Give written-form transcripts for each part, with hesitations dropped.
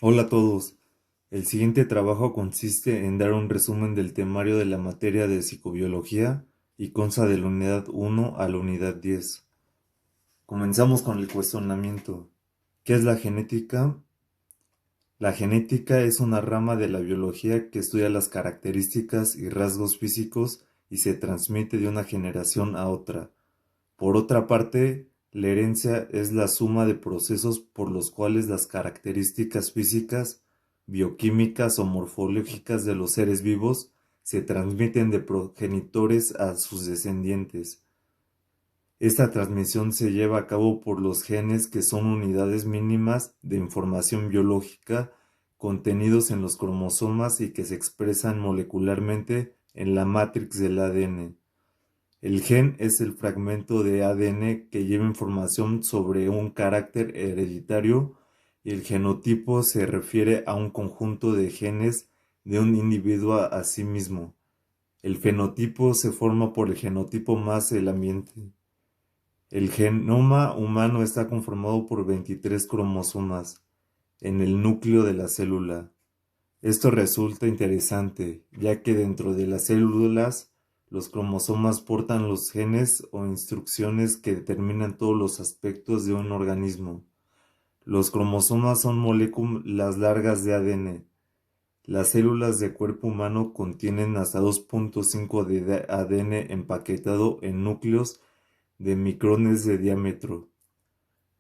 Hola a todos. El siguiente trabajo consiste en dar un resumen del temario de la materia de psicobiología y consta de la unidad 1 a la unidad 10. Comenzamos con el cuestionamiento. ¿Qué es la genética? La genética es una rama de la biología que estudia las características y rasgos físicos y se transmite de una generación a otra. Por otra parte, la herencia es la suma de procesos por los cuales las características físicas, bioquímicas o morfológicas de los seres vivos se transmiten de progenitores a sus descendientes. Esta transmisión se lleva a cabo por los genes, que son unidades mínimas de información biológica contenidos en los cromosomas y que se expresan molecularmente en la matrix del ADN. El gen es el fragmento de ADN que lleva información sobre un carácter hereditario, y el genotipo se refiere a un conjunto de genes de un individuo a sí mismo. El fenotipo se forma por el genotipo más el ambiente. El genoma humano está conformado por 23 cromosomas en el núcleo de la célula. Esto resulta interesante, ya que dentro de las células los cromosomas portan los genes o instrucciones que determinan todos los aspectos de un organismo. Los cromosomas son moléculas largas de ADN. Las células de cuerpo humano contienen hasta 2.5 de ADN empaquetado en núcleos de micrones de diámetro.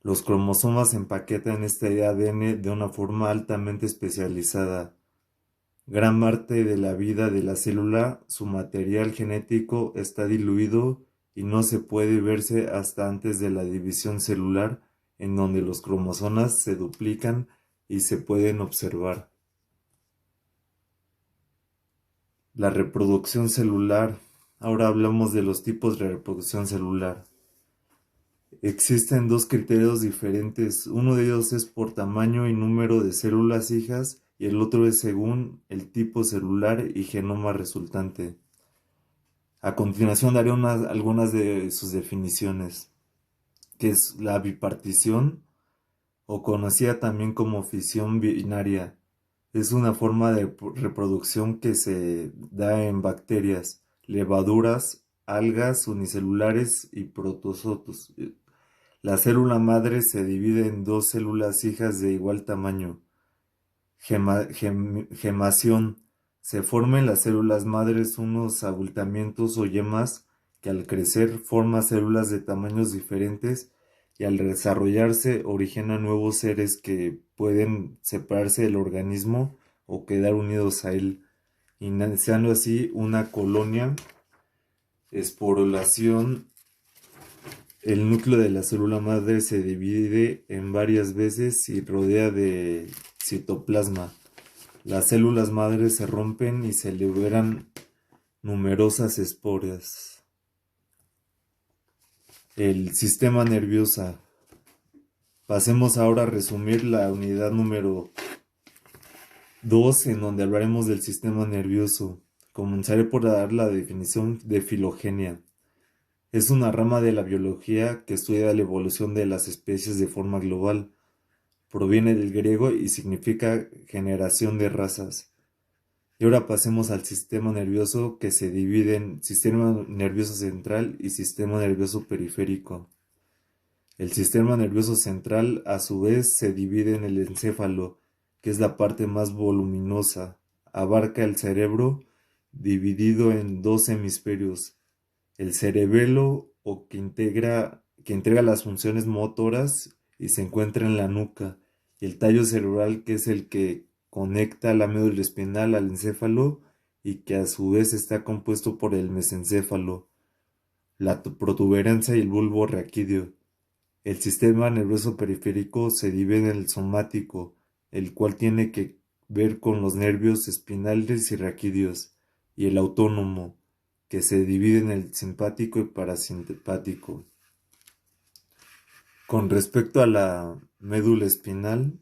Los cromosomas empaquetan este ADN de una forma altamente especializada. Gran parte de la vida de la célula, su material genético está diluido y no se puede verse hasta antes de la división celular, en donde los cromosomas se duplican y se pueden observar. La reproducción celular. Ahora hablamos de los tipos de reproducción celular. Existen dos criterios diferentes. Uno de ellos es por tamaño y número de células hijas y el otro es según el tipo celular y genoma resultante. A continuación daré algunas de sus definiciones, que es la bipartición, o conocida también como fisión binaria. Es una forma de reproducción que se da en bacterias, levaduras, algas unicelulares y protozoos. La célula madre se divide en dos células hijas de igual tamaño. Gemación. Se forman en las células madres unos abultamientos o yemas que al crecer forman células de tamaños diferentes y al desarrollarse originan nuevos seres que pueden separarse del organismo o quedar unidos a él, iniciando así una colonia. Esporulación. El núcleo de la célula madre se divide en varias veces y rodea de citoplasma. Las células madres se rompen y se liberan numerosas esporas. El sistema nervioso. Pasemos ahora a resumir la unidad número 2, en donde hablaremos del sistema nervioso. Comenzaré por dar la definición de filogenia. Es una rama de la biología que estudia la evolución de las especies de forma global. Proviene del griego y significa generación de razas. Y ahora pasemos al sistema nervioso, que se divide en sistema nervioso central y sistema nervioso periférico. El sistema nervioso central a su vez se divide en el encéfalo, que es la parte más voluminosa. Abarca el cerebro dividido en dos hemisferios. El cerebelo, o que entrega las funciones motoras y se encuentra en la nuca, y el tallo cerebral, que es el que conecta la médula espinal al encéfalo y que a su vez está compuesto por el mesencéfalo, la protuberancia y el bulbo raquídeo. El sistema nervioso periférico se divide en el somático, el cual tiene que ver con los nervios espinales y raquídeos, y el autónomo, que se divide en el simpático y parasimpático. Con respecto a la médula espinal,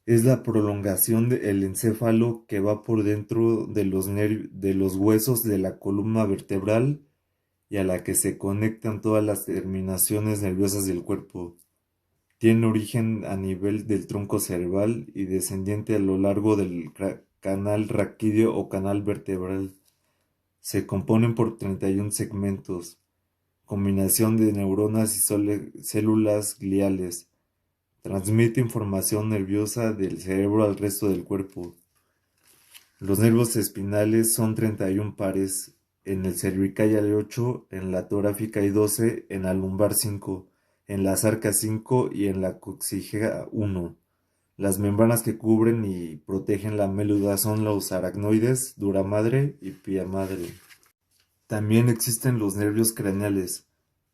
es la prolongación del encéfalo que va por dentro de los huesos de la columna vertebral y a la que se conectan todas las terminaciones nerviosas del cuerpo. Tiene origen a nivel del tronco cerebral y descendiente a lo largo del canal raquídeo o canal vertebral. Se componen por 31 segmentos, combinación de neuronas y células gliales. Transmite información nerviosa del cerebro al resto del cuerpo. Los nervios espinales son 31 pares. En el cervical hay 8, en la torácica hay 12, en la lumbar 5, en la sarca 5 y en la coxígea 1. Las membranas que cubren y protegen la médula son los aracnoides, dura madre y pia madre. También existen los nervios craneales,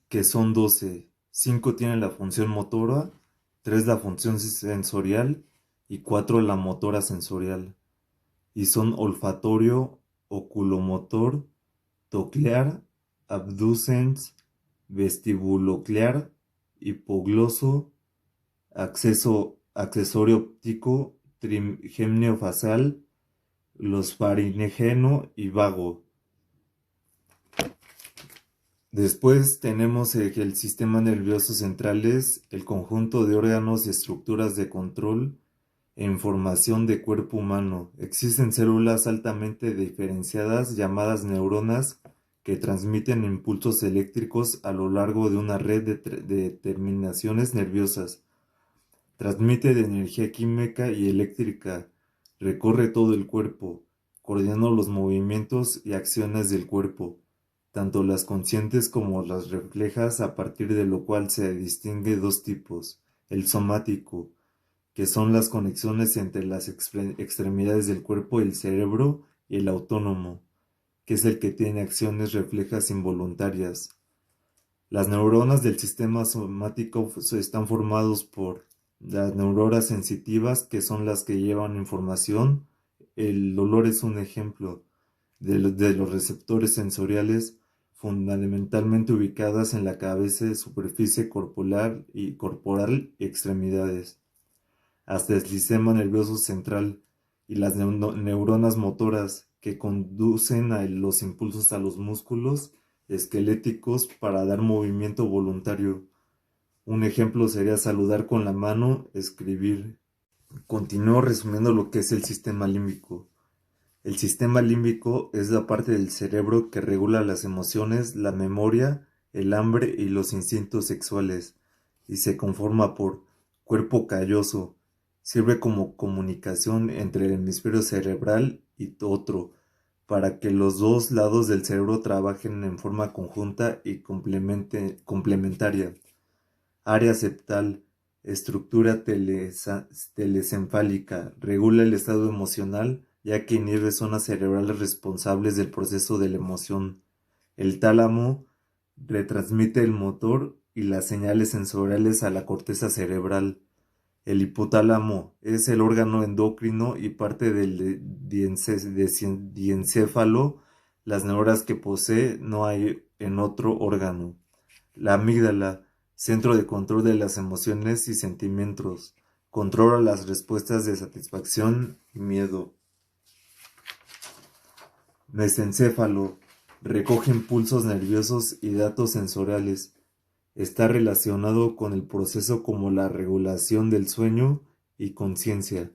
que son 12. 5 tienen la función motora, 3 la función sensorial y 4 la motora sensorial. Y son olfatorio, oculomotor, toclear, abducens, vestibuloclear, hipogloso, accesorio óptico, trigemio facial, los faringeno y vago. Después tenemos el sistema nervioso central, es el conjunto de órganos y estructuras de control e información de cuerpo humano. Existen células altamente diferenciadas llamadas neuronas que transmiten impulsos eléctricos a lo largo de una red de terminaciones nerviosas. Transmite de energía química y eléctrica, recorre todo el cuerpo, coordinando los movimientos y acciones del cuerpo, tanto las conscientes como las reflejas, a partir de lo cual se distingue dos tipos: el somático, que son las conexiones entre las extremidades del cuerpo y el cerebro, y el autónomo, que es el que tiene acciones reflejas involuntarias. Las neuronas del sistema somático están formados por las neuronas sensitivas, que son las que llevan información. El olor es un ejemplo de los receptores sensoriales, fundamentalmente ubicadas en la cabeza, superficie corporal y extremidades, hasta el sistema nervioso central, y las neuronas motoras, que conducen los impulsos a los músculos esqueléticos para dar movimiento voluntario. Un ejemplo sería saludar con la mano, escribir. Continúo resumiendo lo que es el sistema límbico. El sistema límbico es la parte del cerebro que regula las emociones, la memoria, el hambre y los instintos sexuales, y se conforma por cuerpo calloso. Sirve como comunicación entre el hemisferio cerebral y otro, para que los dos lados del cerebro trabajen en forma conjunta y complementaria. Área septal, estructura telencefálica, regula el estado emocional, ya que inhibe zonas cerebrales responsables del proceso de la emoción. El tálamo retransmite el motor y las señales sensoriales a la corteza cerebral. El hipotálamo es el órgano endocrino y parte del diencéfalo. Las neuronas que posee no hay en otro órgano. La amígdala, centro de control de las emociones y sentimientos, controla las respuestas de satisfacción y miedo. Mesencéfalo, recoge impulsos nerviosos y datos sensoriales. Está relacionado con el proceso como la regulación del sueño y conciencia.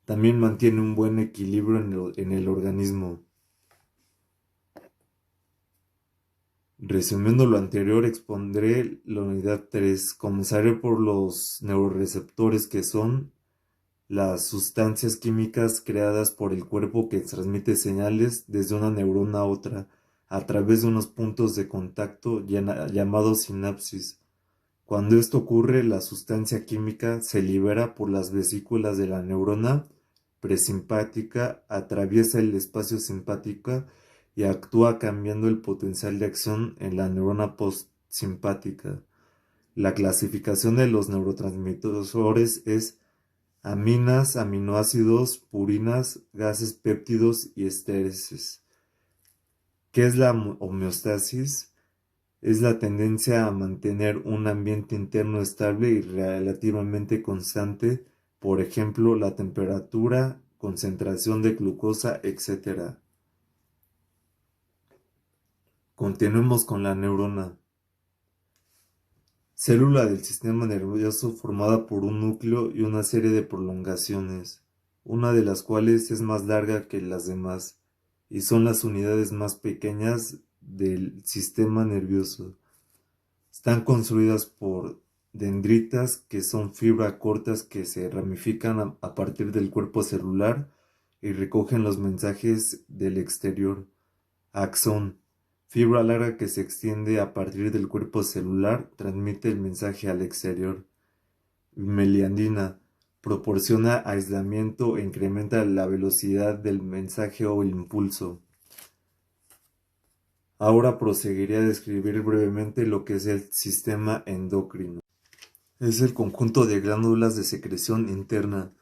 También mantiene un buen equilibrio en el organismo. Resumiendo lo anterior, expondré la unidad 3. Comenzaré por los neuroreceptores, que son las sustancias químicas creadas por el cuerpo que transmite señales desde una neurona a otra a través de unos puntos de contacto llamados sinapsis. Cuando esto ocurre, la sustancia química se libera por las vesículas de la neurona presimpática, atraviesa el espacio simpático y actúa cambiando el potencial de acción en la neurona postsimpática. La clasificación de los neurotransmisores es aminas, aminoácidos, purinas, gases, péptidos y estéreses. ¿Qué es la homeostasis? Es la tendencia a mantener un ambiente interno estable y relativamente constante, por ejemplo, la temperatura, concentración de glucosa, etc. Continuemos con la neurona. Célula del sistema nervioso formada por un núcleo y una serie de prolongaciones, una de las cuales es más larga que las demás, y son las unidades más pequeñas del sistema nervioso. Están construidas por dendritas, que son fibras cortas que se ramifican a partir del cuerpo celular y recogen los mensajes del exterior. Axón, fibra larga que se extiende a partir del cuerpo celular, transmite el mensaje al exterior. Meliandina, proporciona aislamiento e incrementa la velocidad del mensaje o el impulso. Ahora proseguiré a describir brevemente lo que es el sistema endocrino. Es el conjunto de glándulas de secreción interna.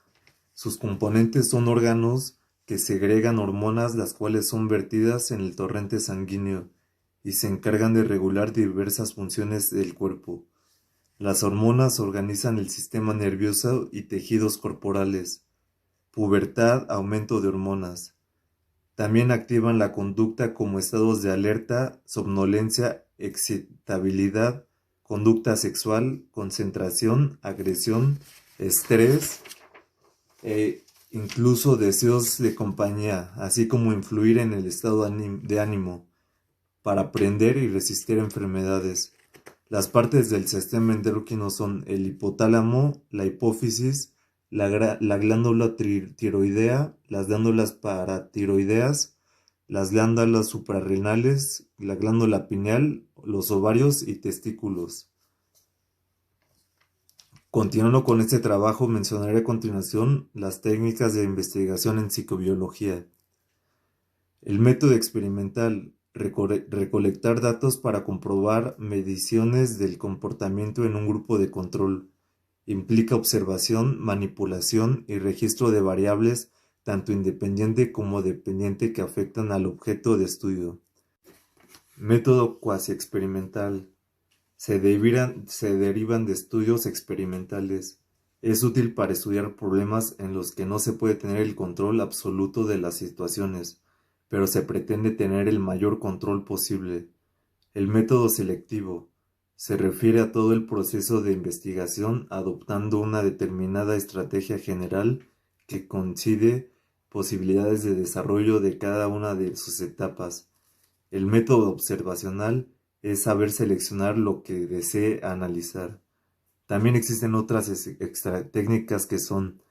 Sus componentes son órganos que segregan hormonas, las cuales son vertidas en el torrente sanguíneo y se encargan de regular diversas funciones del cuerpo. Las hormonas organizan el sistema nervioso y tejidos corporales. Pubertad, aumento de hormonas. También activan la conducta como estados de alerta, somnolencia, excitabilidad, conducta sexual, concentración, agresión, estrés e incluso deseos de compañía, así como influir en el estado de ánimo para aprender y resistir enfermedades. Las partes del sistema endocrino son el hipotálamo, la hipófisis, la glándula tiroidea, las glándulas paratiroideas, las glándulas suprarrenales, la glándula pineal, los ovarios y testículos. Continuando con este trabajo, mencionaré a continuación las técnicas de investigación en psicobiología. El método experimental: recolectar datos para comprobar mediciones del comportamiento en un grupo de control. Implica observación, manipulación y registro de variables tanto independiente como dependiente que afectan al objeto de estudio. Método cuasi experimental. Se derivan de estudios experimentales. Es útil para estudiar problemas en los que no se puede tener el control absoluto de las situaciones, pero se pretende tener el mayor control posible. El método selectivo se refiere a todo el proceso de investigación adoptando una determinada estrategia general que coincide posibilidades de desarrollo de cada una de sus etapas. El método observacional es saber seleccionar lo que desee analizar. También existen otras técnicas que son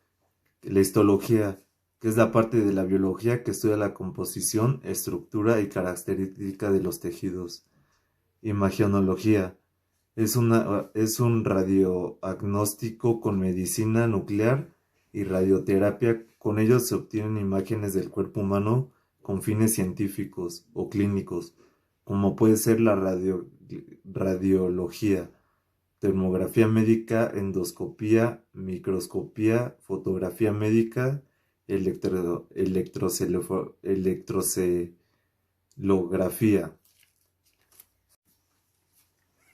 la histología, que es la parte de la biología que estudia la composición, estructura y característica de los tejidos. Imagenología es un radioagnóstico con medicina nuclear y radioterapia. Con ellos se obtienen imágenes del cuerpo humano con fines científicos o clínicos, como puede ser la radiología, termografía médica, endoscopía, microscopía, fotografía médica, electrocelografía.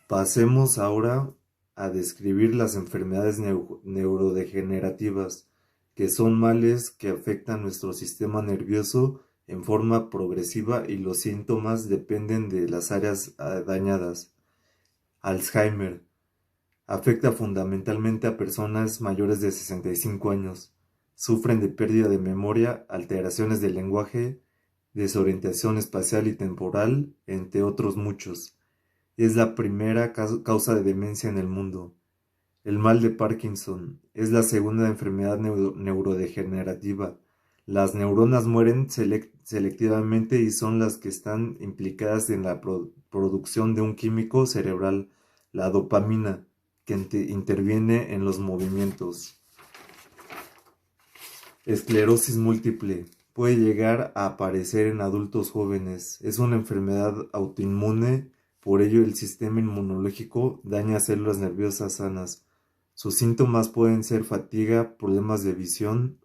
Pasemos ahora a describir las enfermedades neurodegenerativas, que son males que afectan nuestro sistema nervioso en forma progresiva y los síntomas dependen de las áreas dañadas. Alzheimer afecta fundamentalmente a personas mayores de 65 años. Sufren de pérdida de memoria, alteraciones del lenguaje, desorientación espacial y temporal, entre otros muchos. Es la primera causa de demencia en el mundo. El mal de Parkinson es la segunda enfermedad neurodegenerativa. Las neuronas mueren selectivamente y son las que están implicadas en la producción de un químico cerebral, la dopamina, que interviene en los movimientos. Esclerosis múltiple puede llegar a aparecer en adultos jóvenes. Es una enfermedad autoinmune, por ello el sistema inmunológico daña células nerviosas sanas. Sus síntomas pueden ser fatiga, problemas de visión,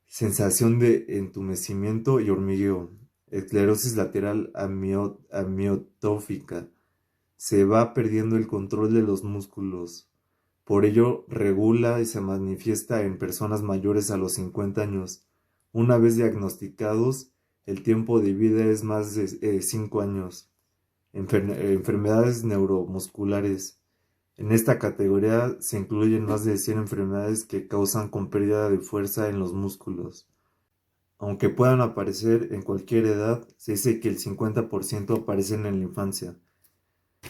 sensación de entumecimiento y hormigueo. Esclerosis lateral amiotrófica. Se va perdiendo el control de los músculos. Por ello regula y se manifiesta en personas mayores a los 50 años. Una vez diagnosticados, el tiempo de vida es más de 5 años. enfermedades neuromusculares. En esta categoría se incluyen más de 100 enfermedades que causan con pérdida de fuerza en los músculos. Aunque puedan aparecer en cualquier edad, se dice que el 50% aparecen en la infancia.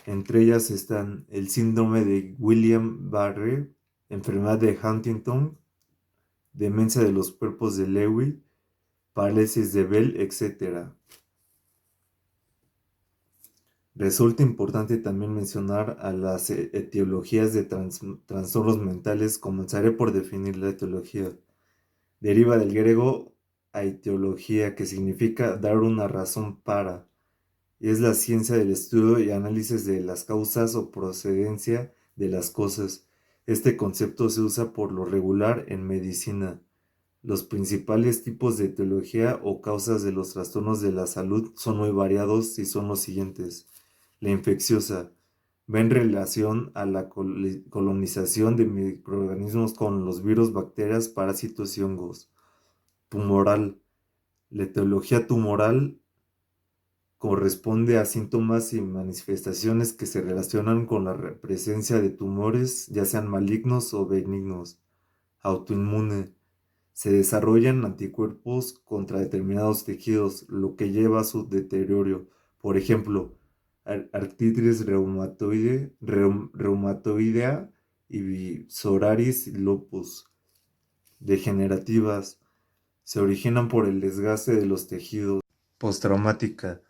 Entre ellas están el síndrome de Guillain-Barré, enfermedad de Huntington, demencia de los cuerpos de Lewy, parálisis de Bell, etc. Resulta importante también mencionar a las etiologías de trastornos mentales. Comenzaré por definir la etiología. Deriva del griego aetiología, que significa dar una razón para, y es la ciencia del estudio y análisis de las causas o procedencia de las cosas. Este concepto se usa por lo regular en medicina. Los principales tipos de etiología o causas de los trastornos de la salud son muy variados y son los siguientes. La infecciosa va en relación a la colonización de microorganismos con los virus, bacterias, parásitos y hongos. Tumoral. La etiología tumoral corresponde a síntomas y manifestaciones que se relacionan con la presencia de tumores, ya sean malignos o benignos. Autoinmune. Se desarrollan anticuerpos contra determinados tejidos, lo que lleva a su deterioro. Por ejemplo, artritis reumatoidea y psoriasis y lupus. Degenerativas. Se originan por el desgaste de los tejidos. Postraumática.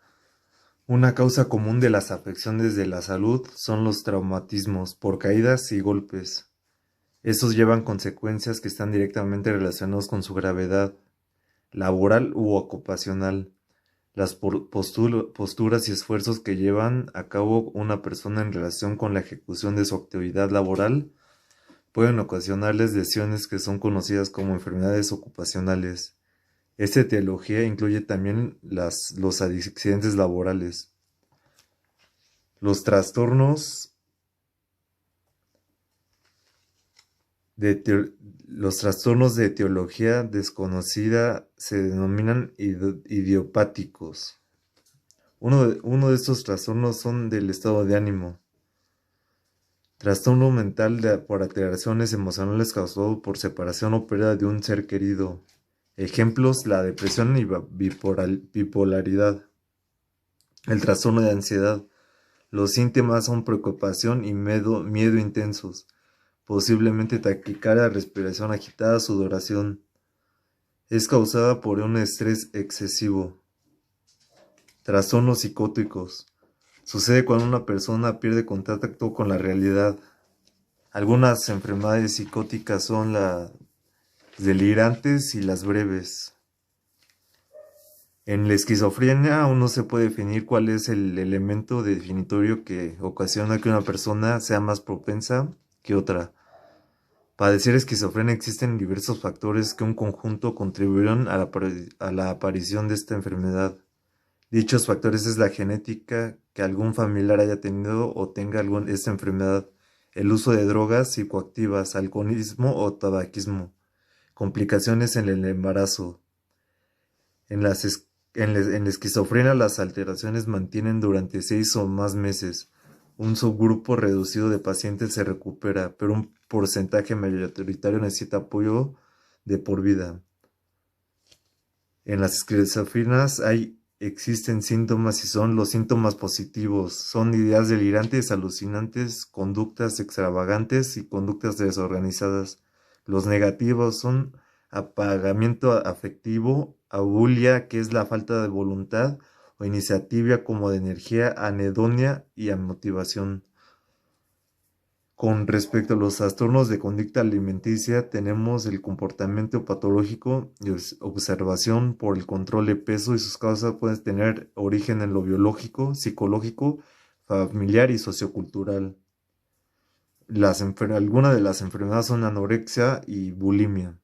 Una causa común de las afecciones de la salud son los traumatismos por caídas y golpes. Estos llevan consecuencias que están directamente relacionadas con su gravedad, laboral u ocupacional. Las posturas y esfuerzos que llevan a cabo una persona en relación con la ejecución de su actividad laboral pueden ocasionarles lesiones que son conocidas como enfermedades ocupacionales. Esta etiología incluye también los accidentes laborales. Los trastornos de etiología desconocida se denominan idiopáticos. Uno de estos trastornos son del estado de ánimo. Trastorno mental por alteraciones emocionales causado por separación o pérdida de un ser querido. Ejemplos: la depresión y bipolaridad. El trastorno de ansiedad. Los síntomas son preocupación y miedo intensos. Posiblemente taquicardia, respiración agitada, sudoración. Es causada por un estrés excesivo. Trastornos psicóticos. Sucede cuando una persona pierde contacto con la realidad. Algunas enfermedades psicóticas son las delirantes y las breves. En la esquizofrenia aún no se puede definir cuál es el elemento definitorio que ocasiona que una persona sea más propensa que otra. Padecer esquizofrenia existen diversos factores que en conjunto contribuyeron a la aparición de esta enfermedad. Dichos factores es la genética, que algún familiar haya tenido o tenga esta enfermedad, el uso de drogas psicoactivas, alcoholismo o tabaquismo, complicaciones en el embarazo. En la esquizofrenia las alteraciones mantienen durante 6 o más meses. Un subgrupo reducido de pacientes se recupera, pero un porcentaje mayoritario necesita apoyo de por vida. En las esquizofrenias existen síntomas y son los síntomas positivos. Son ideas delirantes, alucinantes, conductas extravagantes y conductas desorganizadas. Los negativos son apagamiento afectivo, abulia, que es la falta de voluntad o iniciativa como de energía, anedonia y motivación. Con respecto a los trastornos de conducta alimenticia, tenemos el comportamiento patológico y observación por el control de peso, y sus causas pueden tener origen en lo biológico, psicológico, familiar y sociocultural. Algunas de las enfermedades son anorexia y bulimia.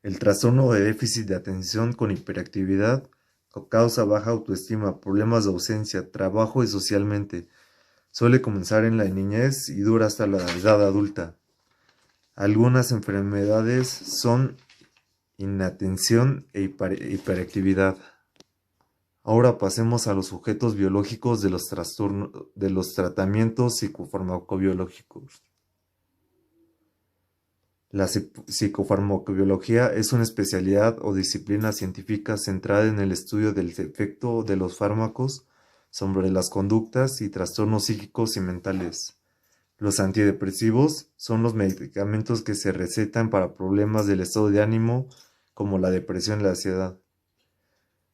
El trastorno de déficit de atención con hiperactividad causa baja autoestima, problemas de ausencia, trabajo y socialmente. Suele comenzar en la niñez y dura hasta la edad adulta. Algunas enfermedades son inatención e hiperactividad. Ahora pasemos a los sujetos biológicos de los tratamientos psicofarmacobiológicos. La psicofarmacobiología es una especialidad o disciplina científica centrada en el estudio del efecto de los fármacos sobre las conductas y trastornos psíquicos y mentales. Los antidepresivos son los medicamentos que se recetan para problemas del estado de ánimo, como la depresión y la ansiedad.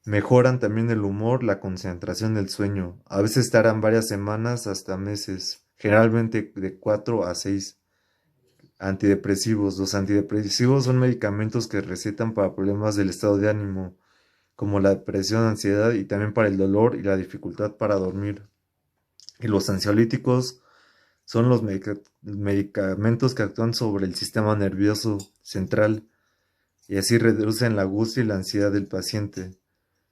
Mejoran también el humor, la concentración y el sueño. A veces tardan varias semanas hasta meses, generalmente de 4 a 6. Antidepresivos. Los antidepresivos son medicamentos que recetan para problemas del estado de ánimo, como la depresión, ansiedad y también para el dolor y la dificultad para dormir. Y los ansiolíticos son los medicamentos que actúan sobre el sistema nervioso central y así reducen la angustia y la ansiedad del paciente.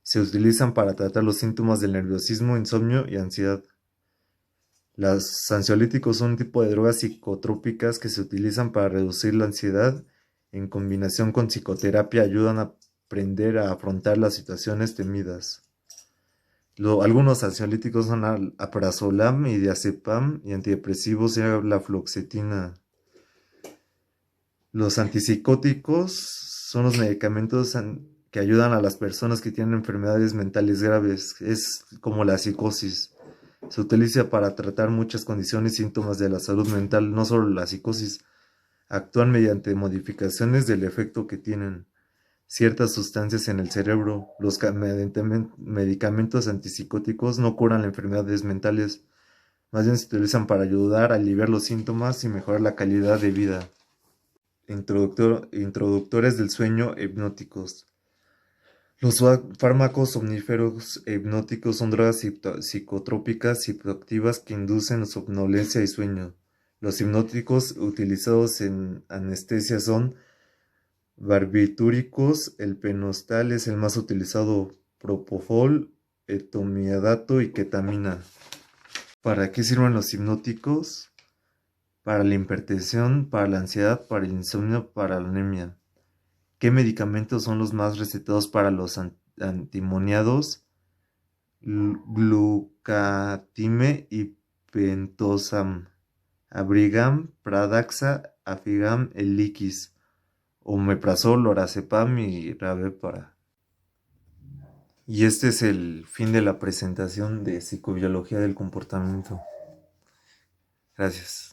Se utilizan para tratar los síntomas del nerviosismo, insomnio y ansiedad. Los ansiolíticos son un tipo de drogas psicotrópicas que se utilizan para reducir la ansiedad. En combinación con psicoterapia ayudan a aprender a afrontar las situaciones temidas. Algunos ansiolíticos son alprazolam y diazepam y antidepresivos es la fluoxetina. Los antipsicóticos son los medicamentos que ayudan a las personas que tienen enfermedades mentales graves. Es como la psicosis. Se utiliza para tratar muchas condiciones y síntomas de la salud mental, no solo la psicosis. Actúan mediante modificaciones del efecto que tienen ciertas sustancias en el cerebro. Los medicamentos antipsicóticos no curan las enfermedades mentales, más bien se utilizan para ayudar a aliviar los síntomas y mejorar la calidad de vida. Introductores del sueño hipnóticos. Los fármacos somníferos e hipnóticos son drogas psicotrópicas psicoactivas que inducen somnolencia y sueño. Los hipnóticos utilizados en anestesia son barbitúricos, el penostal es el más utilizado, propofol, etomiadato y ketamina. ¿Para qué sirven los hipnóticos? Para la hipertensión, para la ansiedad, para el insomnio, para la anemia. ¿Qué medicamentos son los más recetados para los antimoniados? Glucatime y pentosam. Abrigam, Pradaxa, Afigam, Eliquis. Omeprazol, lorazepam y rabepara. Y este es el fin de la presentación de psicobiología del comportamiento. Gracias.